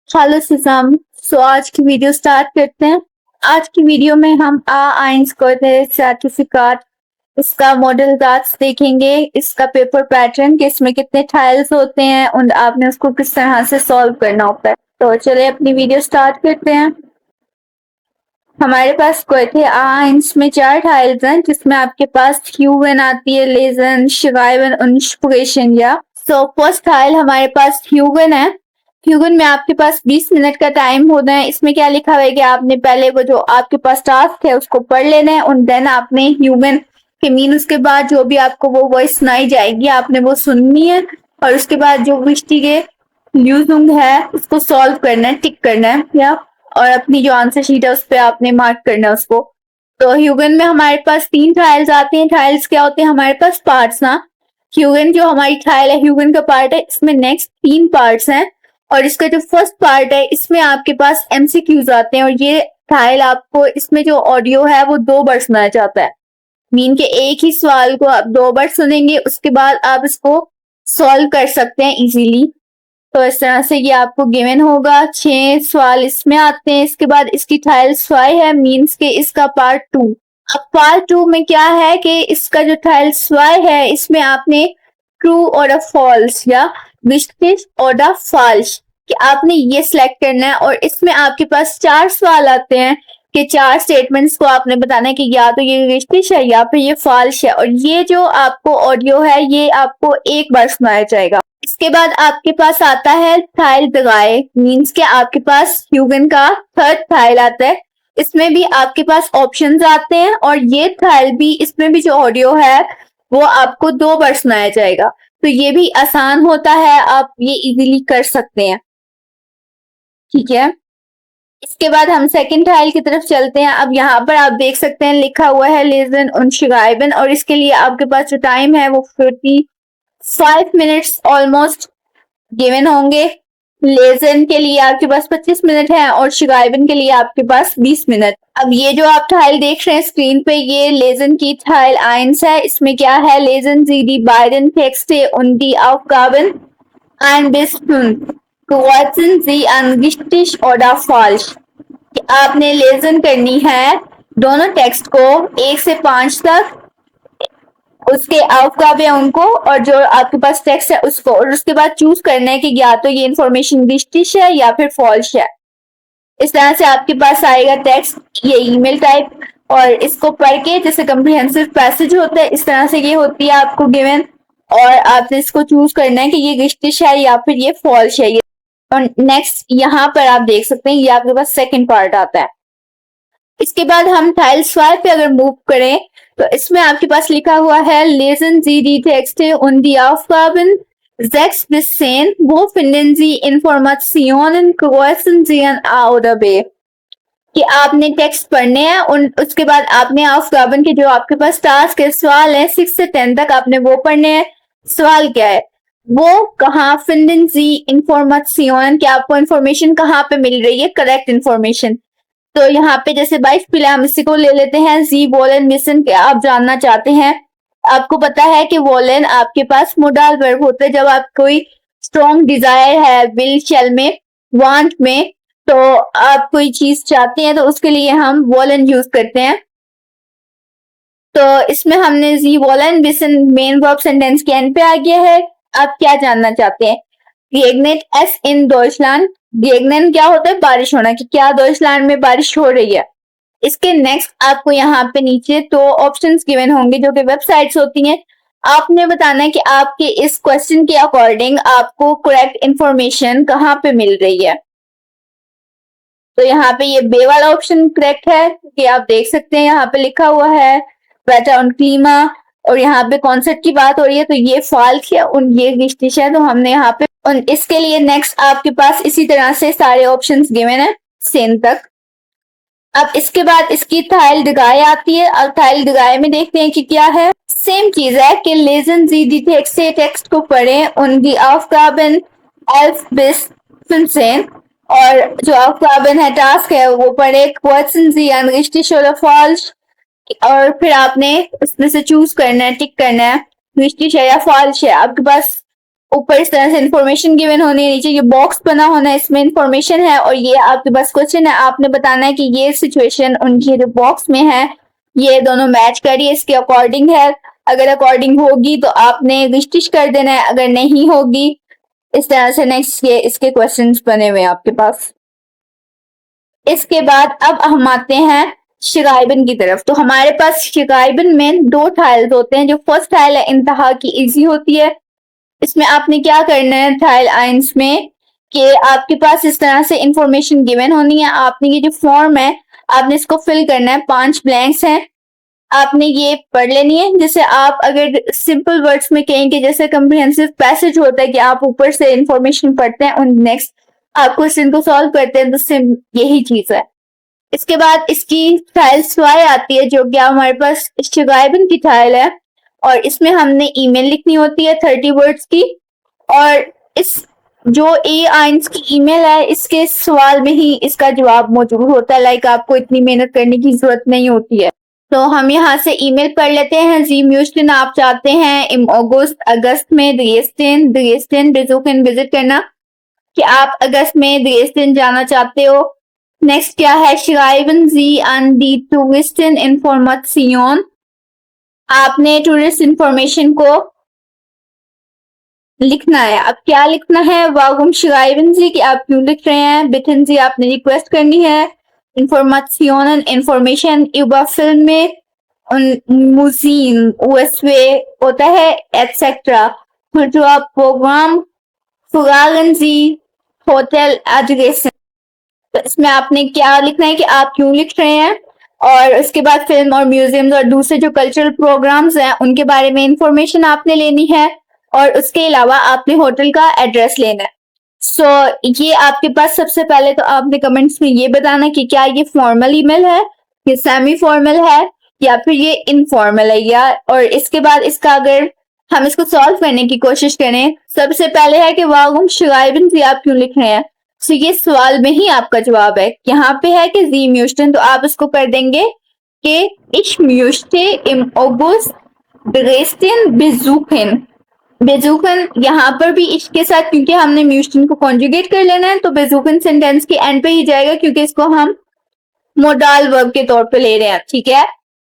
Hello सुजाम। आज की video start करते हैं। आज की वीडियो में हम सर्टिफिकेट, इसका मॉडल टास्क देखेंगे, इसका पेपर पैटर्न कि इसमें कितने टाइल्स होते हैं और आपने उसको किस तरह से सॉल्व करना होता है। तो चलिए अपनी वीडियो स्टार्ट करते हैं। हमारे पास कोई थे आइंस में 4 टाइल्स हैं जिसमें आपके पास ह्यूवन आती है, लेजन, शिवाइवन और इंस्पिरेशन। या फर्स्ट टाइल हमारे पास ह्यूवन है। ह्यूगन में आपके पास 20 मिनट का टाइम होना है। इसमें क्या लिखा हुआ है कि आपने पहले वो जो आपके पास टास्क है उसको पढ़ लेना है और देन आपने ह्यूगन के मीन उसके बाद जो भी आपको वो वॉइस सुनाई जाएगी आपने वो सुननी है और उसके बाद जो विष्टि के ल्यूजुंग है उसको सॉल्व करना है, टिक करना है या और अपनी जो आंसर शीट है उस पर आपने मार्क करना है उसको। तो ह्यूगन में हमारे पास 3 ट्रायल्स आते हैं। ट्रायल्स क्या होते हैं हमारे पास? पार्ट्स ना। ह्यूगन जो हमारी ट्रायल है ह्यूगन का पार्ट है, इसमें नेक्स्ट 3 पार्ट्स हैं और इसका जो फर्स्ट पार्ट है इसमें आपके पास एमसीक्यूज आते हैं और ये ट्रायल आपको इसमें जो ऑडियो है वो 2 बार सुनाया जाता है। मीन के एक ही सवाल को आप 2 बार सुनेंगे, उसके बाद आप इसको सॉल्व कर सकते हैं इजीली। तो इस तरह से ये आपको गिवन होगा। 6 सवाल इसमें आते हैं। इसके बाद इसकी ट्रायल्स 5 है, मीन्स के इसका पार्ट 2। अब पार्ट 2 में क्या है कि इसका जो ट्रायल्स 5 है इसमें आपने ट्रू और अ फॉल्स या विस्टिश और अ फॉल्स कि आपने ये सिलेक्ट करना है और इसमें आपके पास 4 सवाल आते हैं कि 4 स्टेटमेंट्स को आपने बताना है कि या तो ये विस्टिश है या फिर ये फॉल्स है और ये जो आपको ऑडियो है ये आपको एक बार सुनाया जाएगा। इसके बाद आपके पास आता है थाइल दगाए, मीन्स के आपके पास ह्यूगन का थर्ड थाइल आता है। इसमें भी आपके पास ऑप्शंस आते हैं और ये थाइल भी इसमें भी जो ऑडियो है वो आपको 2 बार सुनाया जाएगा। तो ये भी आसान होता है, आप ये इजीली कर सकते हैं। ठीक है, इसके बाद हम सेकंड टाइल की तरफ चलते हैं। अब यहाँ पर आप देख सकते हैं लिखा हुआ है लेजन उन शिगाइबन और इसके लिए आपके पास जो टाइम है वो 45 मिनट्स ऑलमोस्ट गिवन होंगे। लेजन के लिए आपके पास 25 मिनट है और शिगाइबन के लिए आपके पास 20 मिनट। अब ये जो आप टाइल देख रहे हैं स्क्रीन पे ये लेजन की टाइल आइंस है। इसमें क्या है? लेजन ज़ी बाइडन टेक्स्ट und die Aufgaben ein bisschen Kroaten sie an richtig oder falsch कि आपने लेजन करनी है दोनों टेक्स्ट को 1 से 5 तक, उसके aufgabe उनको और जो आपके पास टेक्स्ट है उसको, और उसके बाद चूज करना है कि या तो ये इन्फॉर्मेशन रिस्टिश है या फिर फॉल्स है। इस तरह से आपके पास आएगा टेक्स्ट, ये ईमेल टाइप और इसको पढ़ के जैसे कम्प्रिहेंसिव पैसेज होता है इस तरह से ये होती है आपको गिवन और आपने इसको चूज करना है कि ये रिस्टिश है या फिर ये फॉल्स है। और नेक्स्ट यहाँ पर आप देख सकते हैं ये आपके पास सेकंड पार्ट आता है। इसके बाद हम टाइल 5 पे अगर मूव करें तो इसमें आपके पास लिखा हुआ है lesen Sie die Texte und die Aufgaben 6 bis 10, wo finden Sie Informationen, größen Sie an A oder B कि आपने टेक्स्ट पढ़ने हैं और उसके बाद आपने aufgaben के जो आपके पास टास्क है सवाल है 6 से 10 तक आपने वो पढ़ने हैं। सवाल क्या है? वो कहाँ finden Sie Informationen कि आपको इंफॉर्मेशन कहाँ पे मिल रही है, करेक्ट इंफॉर्मेशन। तो यहाँ पे जैसे 22 पहले हम इसी को ले लेते हैं। जी वोलन मिशन के आप जानना चाहते हैं। आपको पता है कि वोलन आपके पास मोडाल वर्ब होता है जब आप कोई स्ट्रॉन्ग डिजायर है विल शेल में वांट में, तो आप कोई चीज चाहते हैं तो उसके लिए हम वोलन यूज करते हैं। तो इसमें हमने जी वोलन मिशन मेन वर्ब सेंटेंस के एंड पे आ गया है। आप क्या जानना चाहते हैं? regnet es in Deutschland, regnen क्या होता है? बारिश होना, कि क्या डॉइचलैंड में बारिश हो रही है। इसके नेक्स्ट आपको यहाँ पे नीचे 2 ऑप्शंस गिवन होंगे जो कि वेबसाइट्स होती हैं। आपने बताना है कि आपके इस क्वेश्चन के अकॉर्डिंग आपको करेक्ट इंफॉर्मेशन कहाँ पे मिल रही है। तो यहाँ पे ये बे वाला ऑप्शन करेक्ट है कि आप देख सकते हैं यहाँ पे लिखा हुआ है बेटा उन क्लीमा और यहाँ पे कॉन्सेप्ट की बात हो रही है तो ये फॉल्स है और ये रिस्टिश है तो हमने यहाँ पे और इसके लिए नेक्स्ट आपके पास इसी तरह से सारे ऑप्शंस गिवन है सेम तक। अब इसके बाद इसकी थाइल दिगाए आती है। अब थाइल दिगाए में देखते हैं कि क्या है। सेम चीज है कि लेजन जी दी टेक्स्ट से टेक्स्ट को पढ़ें उनकी aufgaben 11 bis 15 और जो aufgaben है टास्क है वो पढ़े क्वेश्चन जी richtig oder falsch और फिर आपने उसमें से चूज करना है, टिक करना है रिस्टिश है या फॉल्स है। आपके पास ऊपर इस तरह से इंफॉर्मेशन गिवन होनी है, नीचे ये बॉक्स बना होना है, इसमें इंफॉर्मेशन है और ये आपके पास क्वेश्चन है। आपने बताना है कि ये सिचुएशन उनके जो बॉक्स में है ये दोनों मैच करिए, इसके अकॉर्डिंग है। अगर अकॉर्डिंग होगी तो आपने रिस्टिश कर देना है, अगर नहीं होगी इस तरह से नेक्स्ट ये इसके क्वेश्चंस बने हुए हैं आपके पास। इसके बाद अब हम आते हैं शिगाइबन की तरफ। तो हमारे पास शिगाइबन में दो टाइल्स होते हैं। जो फर्स्ट टाइल है इंतहा की इजी होती है। इसमें आपने क्या करना है टाइल आइंस में कि आपके पास इस तरह से इंफॉर्मेशन गिवन होनी है। आपने ये जो फॉर्म है आपने इसको फिल करना है, 5 ब्लैंक्स हैं, आपने ये पढ़ लेनी है। जैसे आप अगर सिंपल वर्ड्स में कहेंगे जैसे कम्प्रिहेंसिव पैसेज होता है कि आप ऊपर से इंफॉर्मेशन पढ़ते हैं और नेक्स्ट आप क्वेश्चन को सॉल्व करते हैं, तो सिम यही चीज है। इसके बाद इसकी टाइल स्वाई आती है जो कि हमारे पास शिगाइबन की टाइल है और इसमें हमने ईमेल लिखनी होती है 30 वर्ड्स की। और इस जो ए आइंस की ईमेल है इसके सवाल में ही इसका जवाब मौजूद होता है। लाइक आपको इतनी मेहनत करने की जरूरत नहीं होती है। तो हम यहाँ से ईमेल पढ़ लेते हैं। जी म्यूस्टिन आप चाहते हैं इम अगस्त में द्रेस्डेन बेजुकन विजिट करना, कि आप अगस्त में द्रेस्डेन जाना चाहते हो। नेक्स्ट क्या है शिगाइबन जी an die Touristen Information, आपने टूरिस्ट इंफॉर्मेशन को लिखना है। अब क्या लिखना है वागुम शिगाइबन जी कि आप क्यों लिख रहे हैं, बिटन जी आपने रिक्वेस्ट करनी है, इंफॉर्मेशन इंफॉर्मेशन युवा फिल्म में मुजीन यूएसए होता है एटसेट्रा प्रोग्राम फुगागन जी होटल एजुकेशन। तो इसमें आपने क्या लिखना है कि आप क्यों लिख रहे हैं और उसके बाद फिल्म और म्यूजियम्स और दूसरे जो कल्चरल प्रोग्राम्स हैं उनके बारे में इंफॉर्मेशन आपने लेनी है और उसके अलावा आपने होटल का एड्रेस लेना है। सो ये आपके पास सबसे पहले तो आपने कमेंट्स में ये बताना कि क्या ये फॉर्मल ईमेल है, ये सेमी फॉर्मल है या फिर ये इनफॉर्मल है या। और इसके बाद इसका अगर हम इसको सॉल्व करने की कोशिश करें, सबसे पहले है कि वागुम शिगाइबन जी आप क्यों लिख रहे हैं। तो ये सवाल में ही आपका जवाब है। यहाँ पे है कि जी म्यूस्टन, तो आप इसको कर देंगे कि इश म्यूस्टे इम ओगुस ड्रेस्टेन बेजुकन। बेजुकन यहाँ पर भी इश के साथ, क्योंकि हमने म्यूस्टन को कॉन्जुगेट कर लेना है तो बेजुकन सेंटेंस के एंड पे ही जाएगा क्योंकि इसको हम मोडाल वर्ब के तौर पे ले रहे हैं। ठीक है,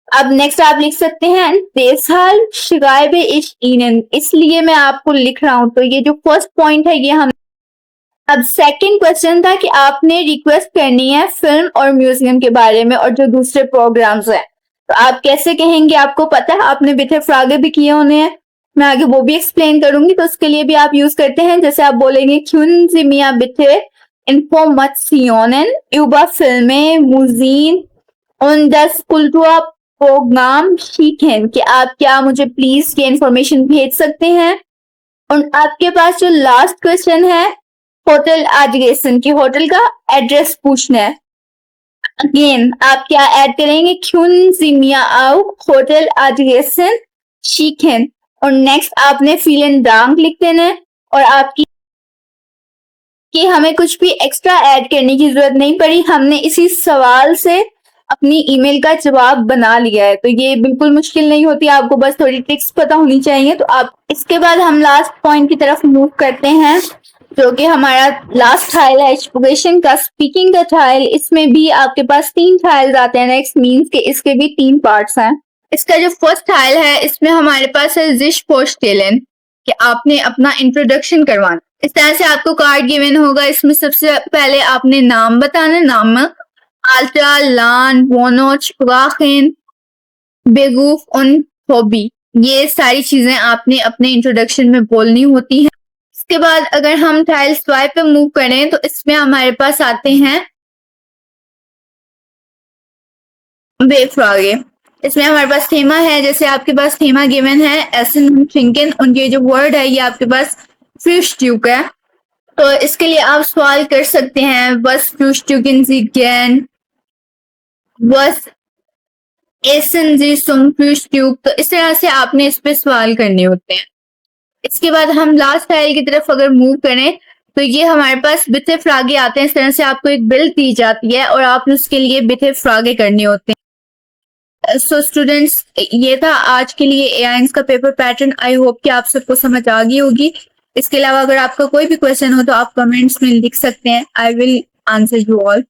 अब नेक्स्ट आप लिख सकते हैं देसाल शिगाइबे इश इनन, इसलिए मैं आपको लिख रहा हूं। तो ये जो फर्स्ट पॉइंट है ये हम। अब सेकंड क्वेश्चन था कि आपने रिक्वेस्ट करनी है फिल्म और म्यूजियम के बारे में और जो दूसरे प्रोग्राम्स हैं, तो आप कैसे कहेंगे आपको पता है, आपने बिथे फ्रागे भी किए होने हैं, मैं आगे वो भी एक्सप्लेन करूंगी। तो उसके लिए भी आप यूज करते हैं, जैसे आप बोलेंगे क्यून जिमिया बिथे इन्फॉर्मेशनन über फिल्में मुजीन und das प्रोग्राम शीखें, कि आप क्या मुझे प्लीज ये इंफॉर्मेशन भेज सकते हैं। और आपके पास जो लास्ट क्वेश्चन है होटल एड्रेसन, की होटल का एड्रेस पूछना है। अगेन आप क्या ऐड करेंगे क्यून जिमिया आउ होटल एड्रेसन शीखें, और नेक्स्ट आपने फिलन डांग लिख देना है। और आपकी कि हमें कुछ भी एक्स्ट्रा ऐड करने की जरूरत नहीं पड़ी, हमने इसी सवाल से अपनी ईमेल का जवाब बना लिया है। तो ये बिल्कुल मुश्किल नहीं होती, आपको बस थोड़ी ट्रिक्स पता होनी चाहिए। तो आप इसके बाद हम लास्ट पॉइंट की तरफ मूव करते हैं जो कि हमारा लास्ट टाइल है एक्सप्रेशन का, स्पीकिंग का टाइल। इसमें भी आपके पास 3 टाइल्स आते हैं। नेक्स्ट मीन्स के इसके भी 3 पार्ट्स हैं। इसका जो फर्स्ट टाइल है इसमें हमारे पास है जिश पोस्टेलन, कि आपने अपना इंट्रोडक्शन करवाना। इस तरह से आपको कार्ड गिवन होगा, इसमें सबसे पहले आपने नाम बताना, नाम आल्टा लान वोनोच पुगाखिन बेगूफ उन हॉबी, ये सारी चीजें आपने अपने इंट्रोडक्शन में बोलनी होती हैं। इसके बाद अगर हम टाइल स्वाइप पे मूव करें तो इसमें हमारे पास आते हैं बेफ्रागे। इसमें हमारे पास थीमा है, जैसे आपके पास थीमा गिवन है एसन थिंकिन, और ये जो वर्ड है ये आपके पास फ्यूस्ट्यूक है। तो इसके लिए आप सवाल कर सकते हैं बस फ्यूस्ट्यूकिन जी गैन बस एसन जी सुम फ्यूस्ट्यूक। तो इस तरह से आपने इस पे सवाल करने होते हैं। इसके बाद हम लास्ट टाइल की तरफ अगर मूव करें तो ये हमारे पास बिथे फ्रागे आते हैं। इस तरह से आपको एक बिल दी जाती है और आपने उसके लिए बिथे फ्रागे करने होते हैं। सो स्टूडेंट्स, ये था आज के लिए एआईएंस का पेपर पैटर्न। आई होप कि आप सबको समझ आ गई होगी। इसके अलावा अगर आपका कोई भी क्वेश्चन हो तो आप कमेंट्स में लिख सकते हैं, I will answer you all.